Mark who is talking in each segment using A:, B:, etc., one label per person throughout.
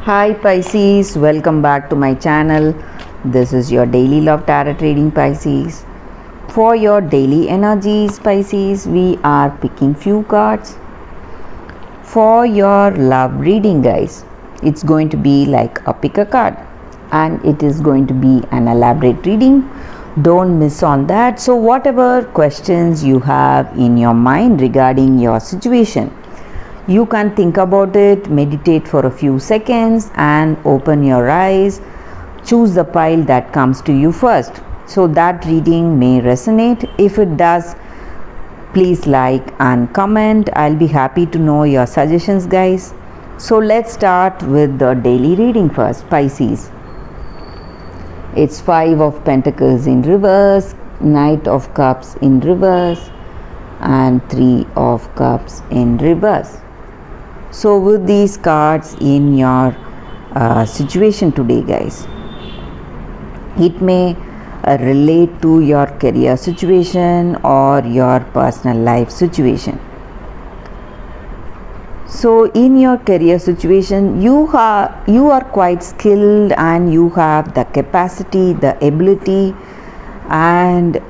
A: Hi Pisces, welcome back to my channel. This is your daily love tarot reading, Pisces. For your daily energies, Pisces, we are picking few cards. For your love reading, guys, it's going to be like a pick a card and it is going to be an elaborate reading. Don't miss on that. So whatever questions you have in your mind regarding your situation, you can think about it, meditate for a few seconds and open your eyes. Choose the pile that comes to you first. So that reading may resonate. If it does, please like and comment. I'll be happy to know your suggestions, guys. So let's start with the daily reading first, Pisces. It's 5 of Pentacles in reverse, Knight of Cups in reverse and 3 of Cups in reverse. So with these cards in your situation today, guys, it may relate to your career situation or your personal life situation. So in your career situation, you are quite skilled and you have the capacity, the ability, and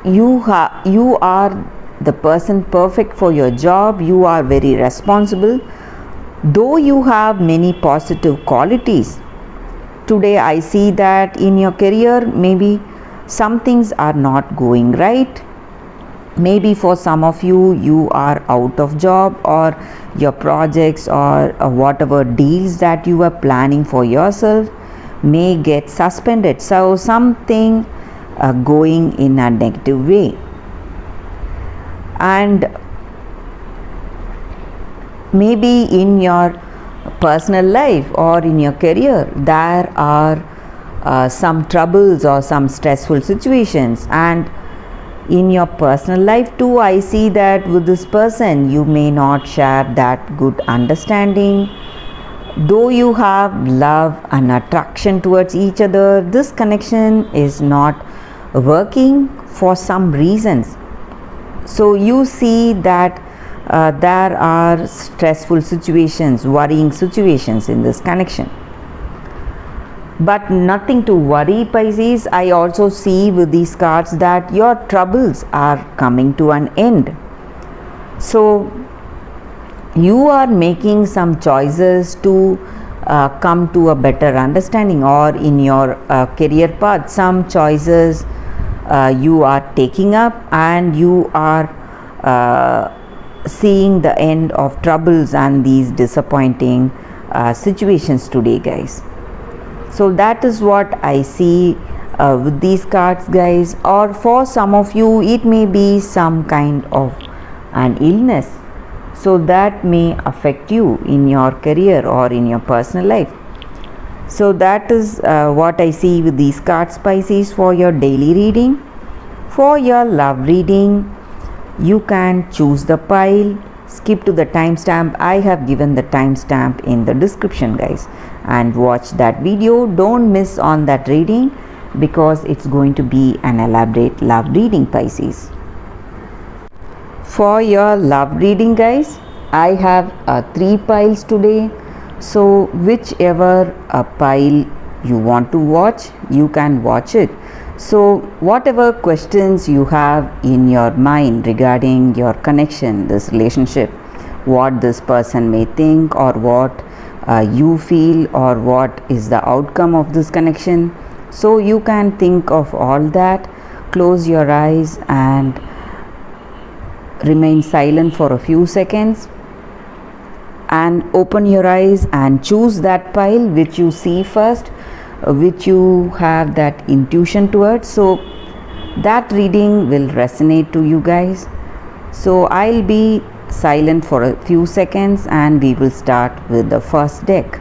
A: you are the person perfect for your job. You are very responsible. Though you have many positive qualities, today I see that in your career maybe some things are not going right. Maybe for some of you, you are out of job or your projects or whatever deals that you are planning for yourself may get suspended. So something going in a negative way. And maybe in your personal life or in your career, there are some troubles or some stressful situations. And in your personal life too, I see that with this person, you may not share that good understanding. Though you have love and attraction towards each other, this connection is not working for some reasons. So you see that there are stressful situations, worrying situations in this connection. But nothing to worry, Pisces. I also see with these cards that your troubles are coming to an end. So you are making some choices to come to a better understanding, or in your career path, some choices you are taking up and you are seeing the end of troubles and these disappointing situations today, guys. So that is what I see with these cards, guys. Or for some of you, it may be some kind of an illness, so that may affect you in your career or in your personal life. So that is what I see with these cards, Pisces, for your daily reading. For your love reading, you can choose the pile. Skip to the timestamp. I have given the timestamp in the description, guys, and watch that video. Don't miss on that reading because it's going to be an elaborate love reading, Pisces. For your love reading, guys, I have 3 piles today. So whichever pile you want to watch, you can watch it. So whatever questions you have in your mind regarding your connection, this relationship, what this person may think, or what you feel, or what is the outcome of this connection, so you can think of all that. Close your eyes and remain silent for a few seconds and open your eyes and choose that pile which you see first, which you have that intuition towards. So that reading will resonate to you guys. So I'll be silent for a few seconds and we will start with the first deck.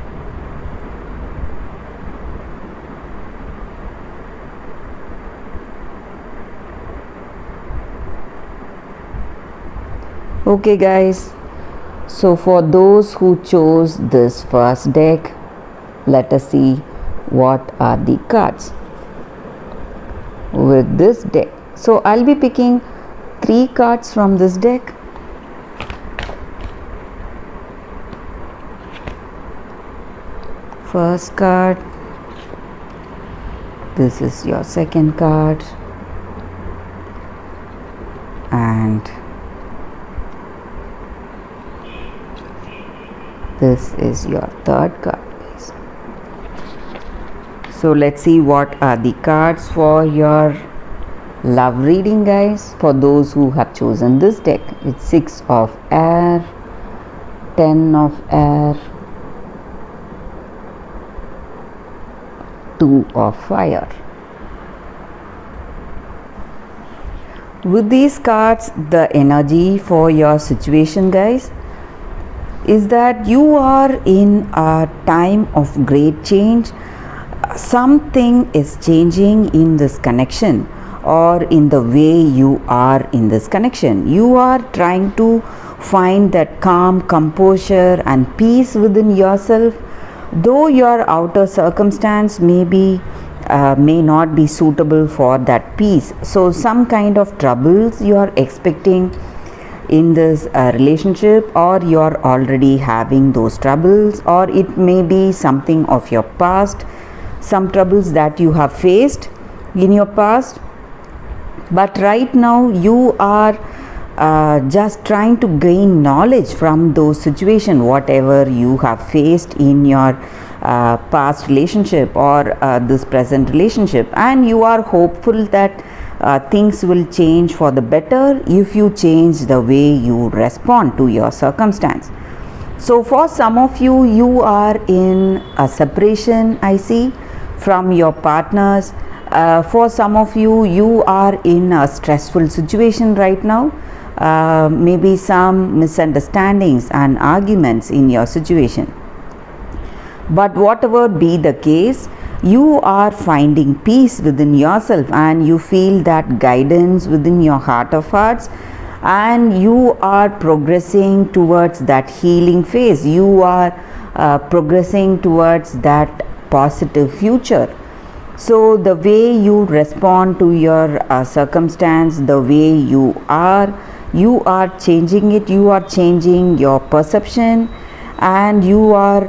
A: Okay, guys, so for those who chose this first deck, let us see what are the cards with this deck. So I'll be picking 3 cards from this deck. first card. This is your second card. And this is your third card, guys. So let's see what are the cards for your love reading, guys. For those who have chosen this deck, it's 6 of air, 10 of air, 2 of fire. With these cards, the energy for your situation, guys, is that you are in a time of great change. Something is changing in this connection, or in the way you are in this connection. You are trying to find that calm, composure and peace within yourself, though your outer circumstance may not be suitable for that peace. So some kind of troubles you are expecting in this relationship, or you are already having those troubles, or it may be something of your past, some troubles that you have faced in your past. But right now you are just trying to gain knowledge from those situations, whatever you have faced in your past relationship or this present relationship, and you are hopeful that things will change for the better if you change the way you respond to your circumstance. So for some of you, you are in a separation, I see, from your partners. For some of you, you are in a stressful situation right now. Maybe some misunderstandings and arguments in your situation. But whatever be the case, you are finding peace within yourself, and you feel that guidance within your heart of hearts, and you are progressing towards that healing phase. You are progressing towards that positive future. So the way you respond to your circumstance, the way you are changing it. You are changing your perception, and you are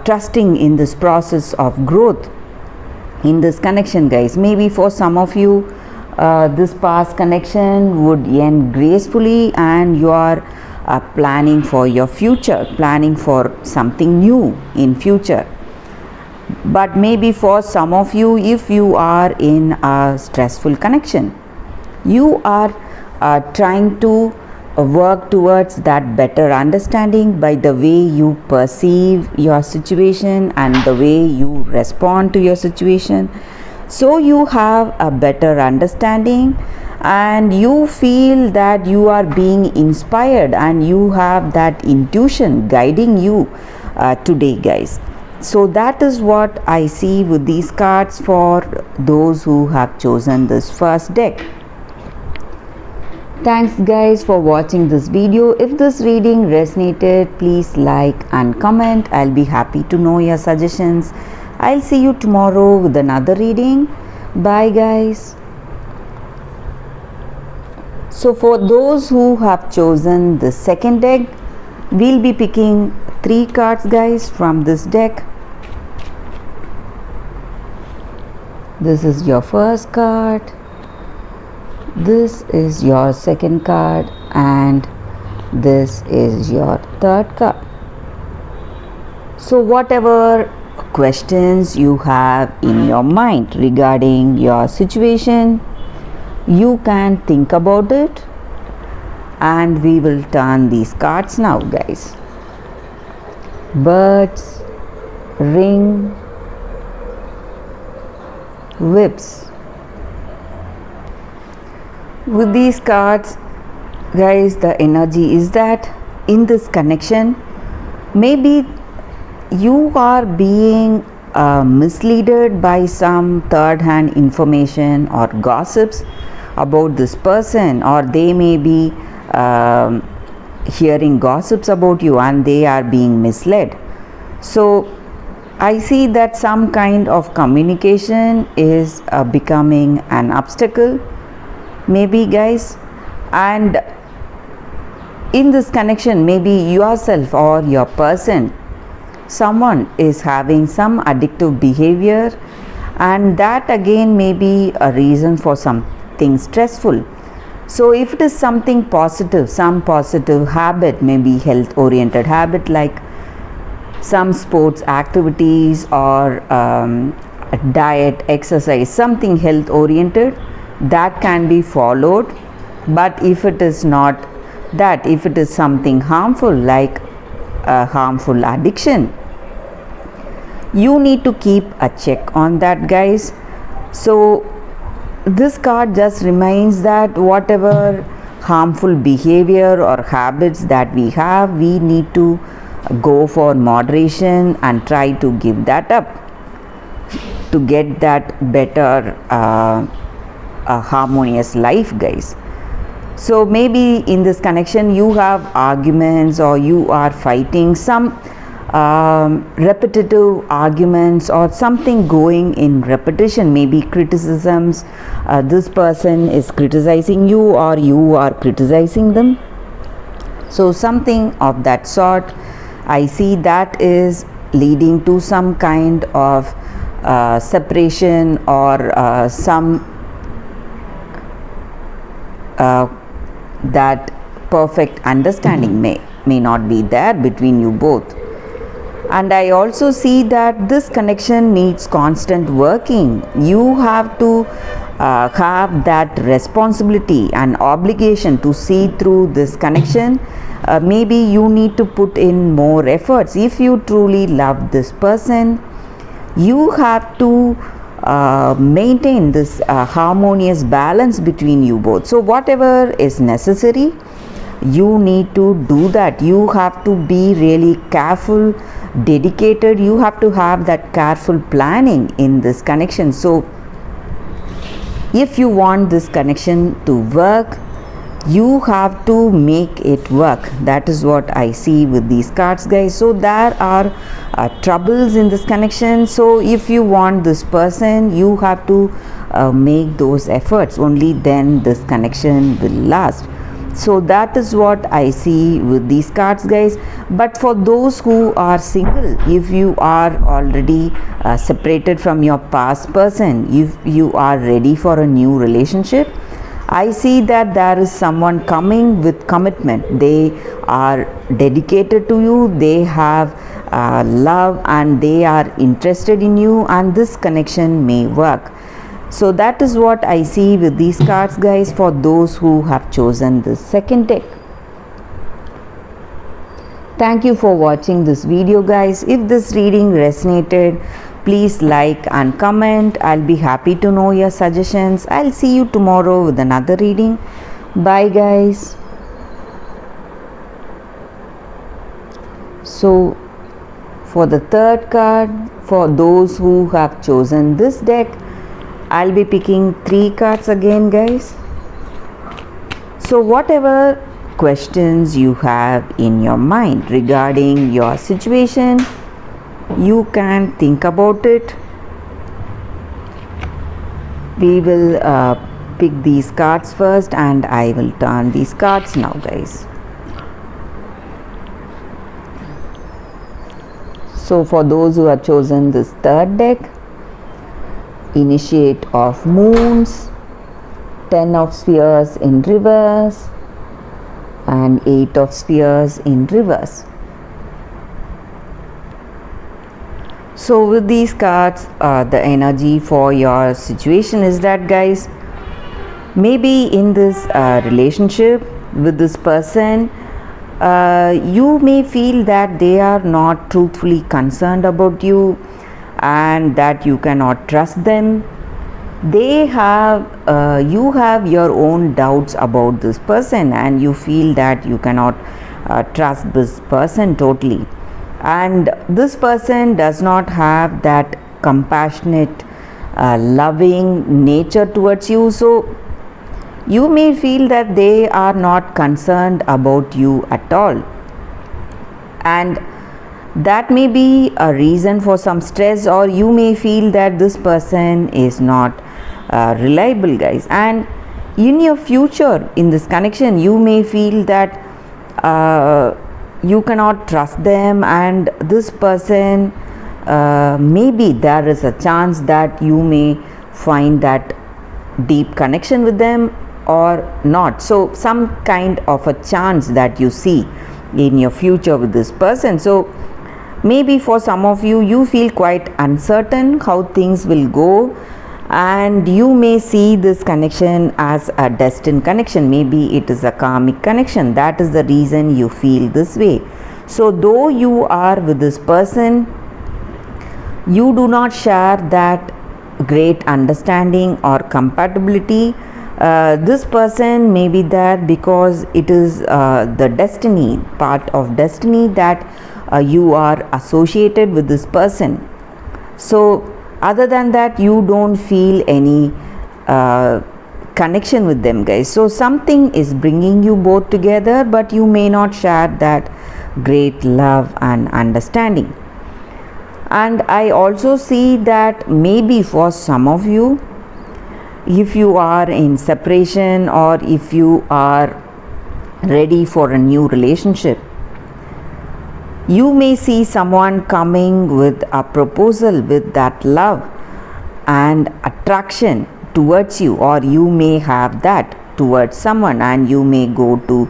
A: trusting in this process of growth in this connection, guys. Maybe for some of you, this past connection would end gracefully, and you are planning for your future, planning for something new in future. But maybe for some of you, if you are in a stressful connection, you are trying to work towards that better understanding by the way you perceive your situation and the way you respond to your situation. So you have a better understanding, and you feel that you are being inspired, and you have that intuition guiding you today, guys. So that is what I see with these cards for those who have chosen this first deck. Thanks guys for watching this video. If this reading resonated, please like and comment. I'll be happy to know your suggestions. I'll see you tomorrow with another reading. Bye guys. So for those who have chosen the second deck, we'll be picking 3 cards, guys, from this deck. This is your first card, this is your second card, and this is your third card. So whatever questions you have in your mind regarding your situation, you can think about it, and we will turn these cards now, guys. Birds, ring, whips. With these cards, guys, the energy is that in this connection, maybe you are being misled by some third hand information or gossips about this person, or they may be hearing gossips about you and they are being misled. So I see that some kind of communication is becoming an obstacle, maybe, guys. And in this connection, maybe yourself or your person someone is having some addictive behavior, and that again may be a reason for something stressful. So if it is something positive, some positive habit, maybe health oriented habit like some sports activities or diet, exercise, something health oriented, that can be followed. But if it is not that, if it is something harmful like a harmful addiction, you need to keep a check on that, guys. So this card just reminds that whatever harmful behavior or habits that we have, we need to go for moderation and try to give that up to get that better harmonious life, guys. So maybe in this connection you have arguments or you are fighting some repetitive arguments or something going in repetition, maybe criticisms. This person is criticizing you or you are criticizing them. So something of that sort, I see that is leading to some kind of separation or some that perfect understanding may not be there between you both. And I also see that this connection needs constant working. You have to have that responsibility and obligation to see through this connection. Maybe you need to put in more efforts. If you truly love this person, you have to maintain this harmonious balance between you both. So whatever is necessary, you need to do that. You have to be really careful, dedicated. You have to have that careful planning in this connection. So if you want this connection to work, you have to make it work. That is what I see with these cards, guys. So there are troubles in this connection. So if you want this person, you have to make those efforts. Only then this connection will last. So that is what I see with these cards, guys. But for those who are single, if you are already separated from your past person, if you are ready for a new relationship, I see that there is someone coming with commitment. They are dedicated to you, they have love and they are interested in you, and this connection may work. So that is what I see with these cards, guys, for those who have chosen this second deck. Thank you for watching this video, guys. If this reading resonated, please like and comment. I'll be happy to know your suggestions. I'll see you tomorrow with another reading. Bye, guys. So for the third card, for those who have chosen this deck, I'll be picking 3 cards again, guys. So whatever questions you have in your mind regarding your situation, you can think about it. We will pick these cards first and I will turn these cards now, guys. So for those who have chosen this third deck, Initiate of Moons, 10 of Spheres in reverse and 8 of Spheres in reverse. So with these cards, the energy for your situation is that, guys, maybe in this relationship with this person, you may feel that they are not truthfully concerned about you and that you cannot trust them. They have you have your own doubts about this person and you feel that you cannot trust this person totally, and this person does not have that compassionate loving nature towards you. So you may feel that they are not concerned about you at all, and that may be a reason for some stress, or you may feel that this person is not reliable, guys. And in your future in this connection, you may feel that you cannot trust them, and this person, maybe there is a chance that you may find that deep connection with them or not. So some kind of a chance that you see in your future with this person. So maybe for some of you, you feel quite uncertain how things will go, and you may see this connection as a destined connection. Maybe it is a karmic connection. That is the reason you feel this way. So though you are with this person, you do not share that great understanding or compatibility. This person may be there because it is the destiny, part of destiny, that you are associated with this person. So other than that, you don't feel any connection with them, guys. So something is bringing you both together, but you may not share that great love and understanding. And I also see that maybe for some of you, if you are in separation or if you are ready for a new relationship, you may see someone coming with a proposal with that love and attraction towards you, or you may have that towards someone and you may go to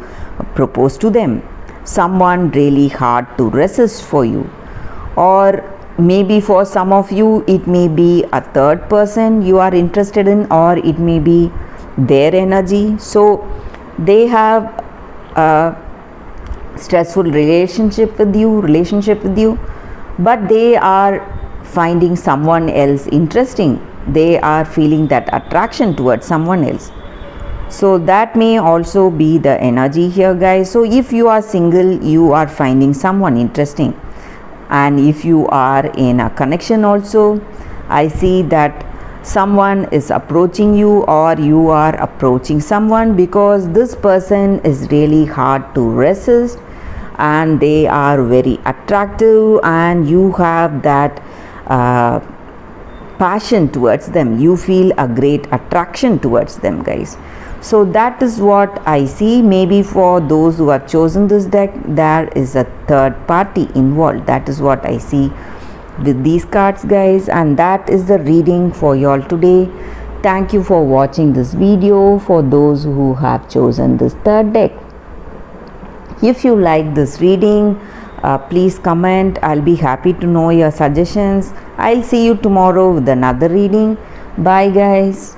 A: propose to them. Someone really hard to resist for you, or maybe for some of you it may be a third person you are interested in, or it may be their energy. So they have a stressful relationship with you, but they are finding someone else interesting. They are feeling that attraction towards someone else. So that may also be the energy here, guys. So if you are single, you are finding someone interesting, and if you are in a connection also, I see that someone is approaching you or you are approaching someone, because this person is really hard to resist and they are very attractive, and you have that passion towards them. You feel a great attraction towards them, guys. So that is what I see. Maybe for those who have chosen this deck, there is a third party involved. That is what I see with these cards, guys, and that is the reading for y'all today. Thank you for watching this video. For those who have chosen this third deck, if you like this reading, please comment. I'll be happy to know your suggestions. I'll see you tomorrow with another reading. Bye, guys.